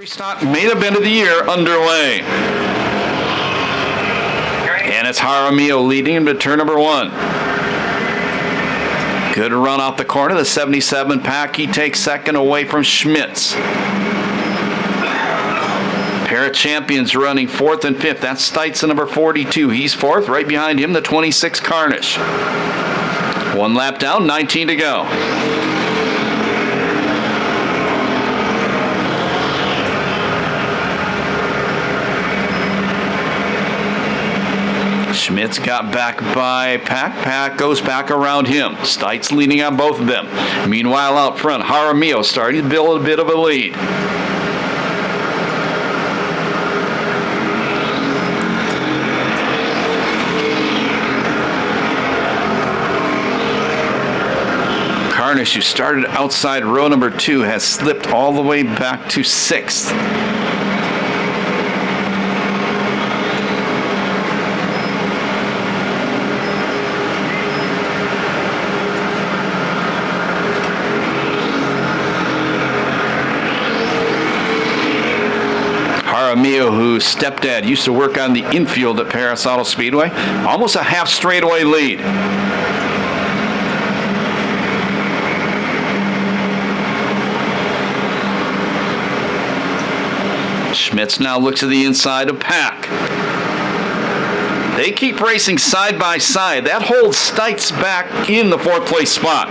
Stock main event of the year underway. And it's Jaramilo leading into turn number one. Good run off the corner, the 77 pack. He takes second away from Schmitz. Pair of champions running fourth and fifth. That's Stites, the number 42. He's fourth. Right behind him, the 26 Carnish. One lap down, 19 to go. Schmitz got back by Pack. Pack goes back around him. Stites leading on both of them. Meanwhile, out front, Jaramilo starting to build a bit of a lead. Carnish, who started outside row number 2, has slipped all the way back to 6th. Jaramilo, whose stepdad used to work on the infield at Perris Speedway, almost a half straightaway lead. Schmitz now looks to the inside of Pack. They keep racing side by side. That holds Stites back in the 4th place spot.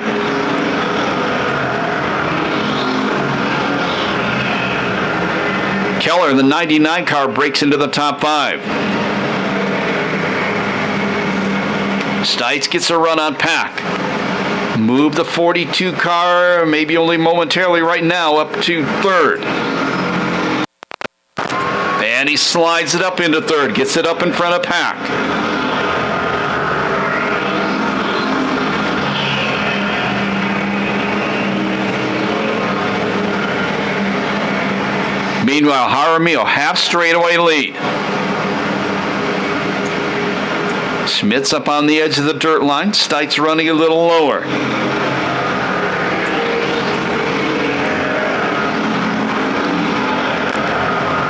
Keller, the 99 car, breaks into the top 5. Stites gets a run on Pack. Move the 42 car, maybe only momentarily right now, up to 3rd. And he slides it up into 3rd, gets it up in front of Pack. Meanwhile, Jaramilo, half straightaway lead. Schmitz up on the edge of the dirt line. Stites running a little lower.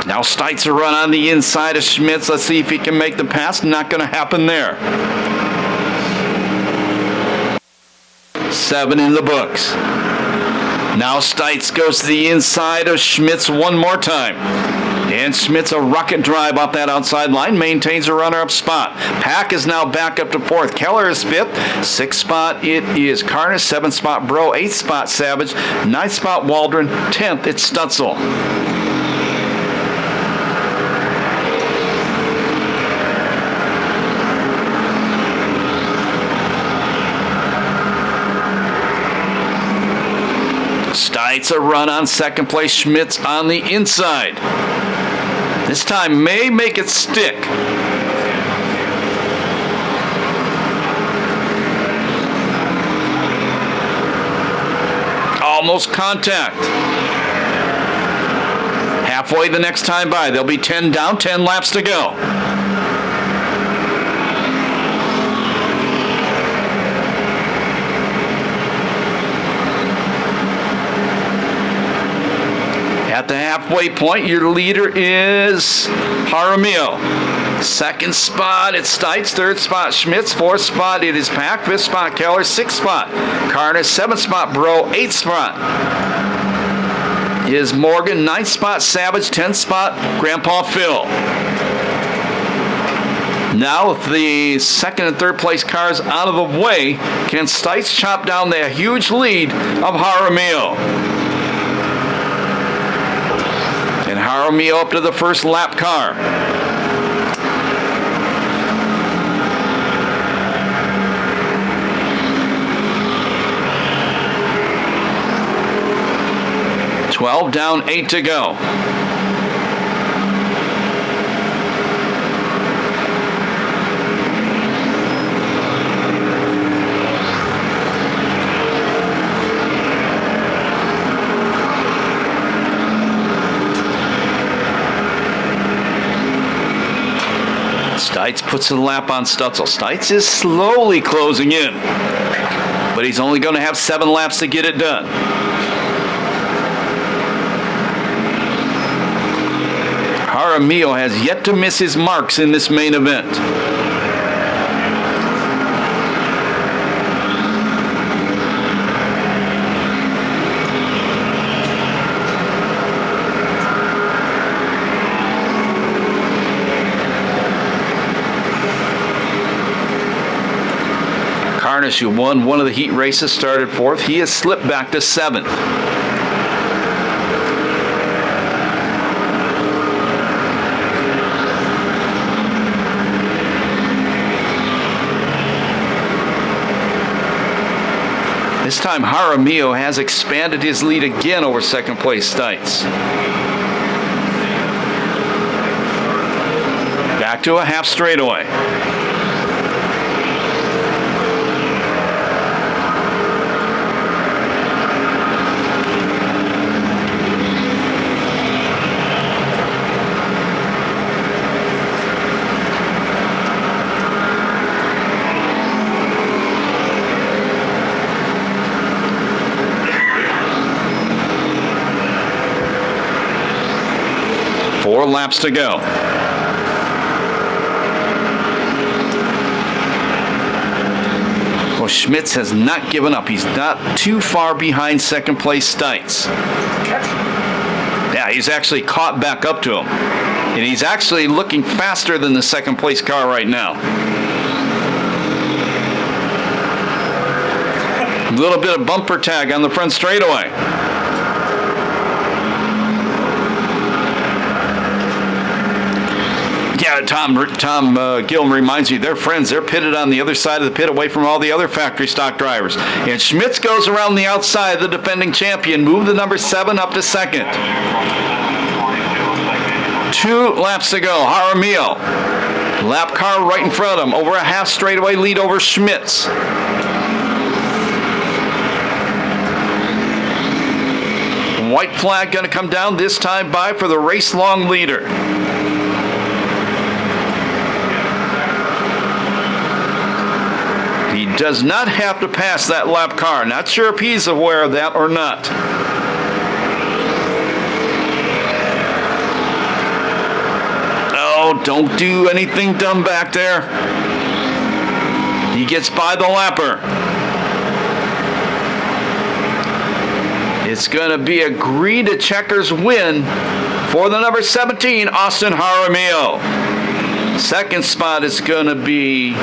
Now Stites a run on the inside of Schmitz. Let's see if he can make the pass. Not going to happen there. 7 in the books. Now Stites goes to the inside of Schmitz one more time. And Schmitz a rocket drive off that outside line, maintains a runner-up spot. Pack is now back up to 4th. Keller is 5th. 6th spot it is Carnish. 7th spot Bro. 8th spot Savage. 9th spot Waldron. 10th it's Stutzel. Stites a run on 2nd place. Schmitz on the inside. This time may make it stick. Almost contact. Halfway the next time by. They'll be 10 down, 10 laps to go. At the halfway point, your leader is Jaramilo. 2nd spot, it's Stites. 3rd spot, Schmitz. 4th spot, it is Pack. 5th spot, Keller. 6th spot, Carnish. 7th spot, Bro. 8th spot is Morgan. 9th spot, Savage. 10th spot, Grandpa Phil. Now with the 2nd and 3rd place cars out of the way, can Stites chop down the huge lead of Jaramilo? Jaramilo up to the first lap car. $12 down, 8 to go. Stites puts a lap on Stutzel. Stites is slowly closing in, but he's only going to have 7 laps to get it done. Jaramilo has yet to miss his marks in this main event. Carnish, who won one of the heat races, started 4th. He has slipped back to 7th. This time, Jaramilo has expanded his lead again over second place Stites. Back to a half straightaway. Four laps to go. Well, Schmitz has not given up. He's not too far behind second place Stites. Yeah, he's actually caught back up to him. And he's actually looking faster than the second place car right now. A little bit of bumper tag on the front straightaway. Yeah, Tom Gilm reminds you, they're friends. They're pitted on the other side of the pit away from all the other factory stock drivers. And Schmitz goes around the outside, the defending champion, move the number 7 up to 2nd. 2 laps to go. Jaramilo, lap car right in front of him, over a half straightaway lead over Schmitz. White flag going to come down this time by for the race-long leader. He does not have to pass that lap car. Not sure if he's aware of that or not. Oh, don't do anything dumb back there. He gets by the lapper. It's going to be a green to checkers win for the number 17, Austyn Jaramilo. Second spot is going to be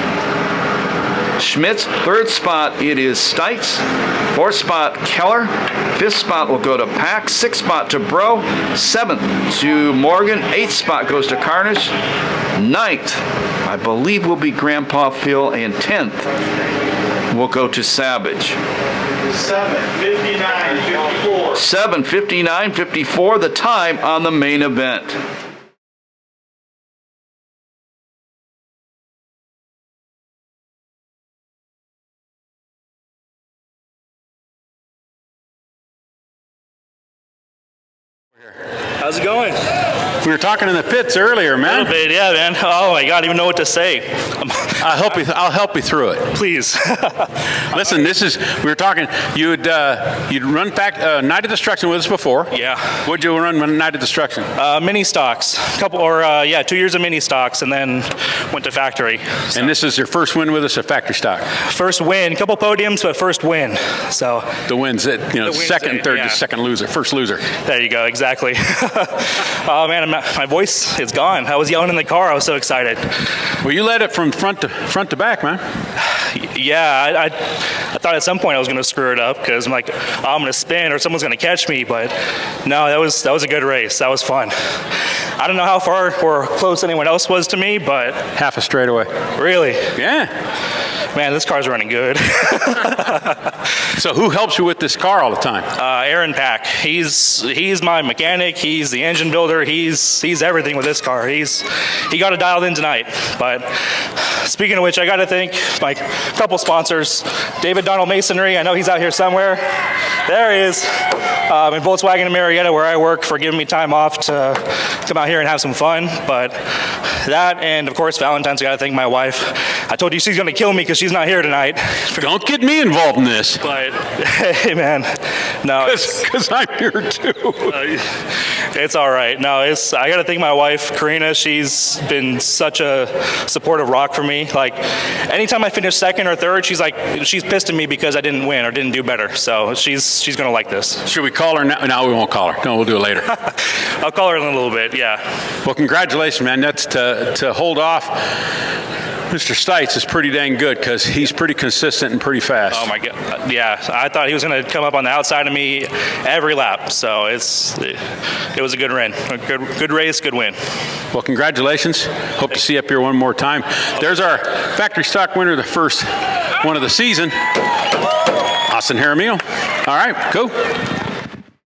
Schmitz. Third spot, it is Stites. Fourth spot, Keller. Fifth spot will go to Pack. Sixth spot to Bro. Seventh to Morgan. Eighth spot goes to Carnish. Ninth, I believe, will be Grandpa Phil. And 10th will go to Savage. 7:59:54. 7:59:54, the time on the main event. How's it going? We were talking in the pits earlier, man. A little bit, yeah, man. Oh my God, I don't even know what to say. I'll help you through it. Please. Listen, we were talking. You'd run Night of Destruction with us before. Yeah. What'd you run Night of Destruction? Mini stocks, 2 years of mini stocks, and then went to factory. So. And this is your first win with us at factory stock. First win, couple podiums, but first win. So the wins, second, third, yeah. Second loser, first loser. There you go, exactly. Oh man, my voice is gone. I was yelling in the car. I was so excited. Well, you led it from front to back, man. Yeah, I thought at some point I was going to screw it up because I'm like, oh, I'm going to spin or someone's going to catch me. But no, that was a good race. That was fun. I don't know how far or close anyone else was to me, but half a straightaway. Really? Yeah. Man, this car's running good. So who helps you with this car all the time? Aaron Pack. He's my mechanic. He's the engine builder. He's everything with this car. He got it dialed in tonight. But speaking of which, I got to thank my couple sponsors. David Donald Masonry. I know he's out here somewhere. There he is. In Volkswagen in Marietta, where I work, for giving me time off to come out here and have some fun. But That, and of course, Valentine's, I got to thank my wife. I told you she's going to kill me because she's not here tonight. Don't get me involved in this. But, hey, man, no. Because I'm here too. It's all right. No, I got to thank my wife, Karina. She's been such a supportive rock for me. Like, anytime I finish second or third, she's pissed at me because I didn't win or didn't do better. So she's going to like this. Should we call her now? No, we won't call her. No, we'll do it later. I'll call her in a little bit, yeah. Well, congratulations, man. That's to hold off. Mr. Stites is pretty dang good because he's pretty consistent and pretty fast. Oh my God! Yeah, I thought he was going to come up on the outside of me every lap. So it was a good run, a good race, good win. Well, congratulations. Hope to see you up here one more time. There's our factory stock winner, the first one of the season, Austyn Jaramilo. All right, cool.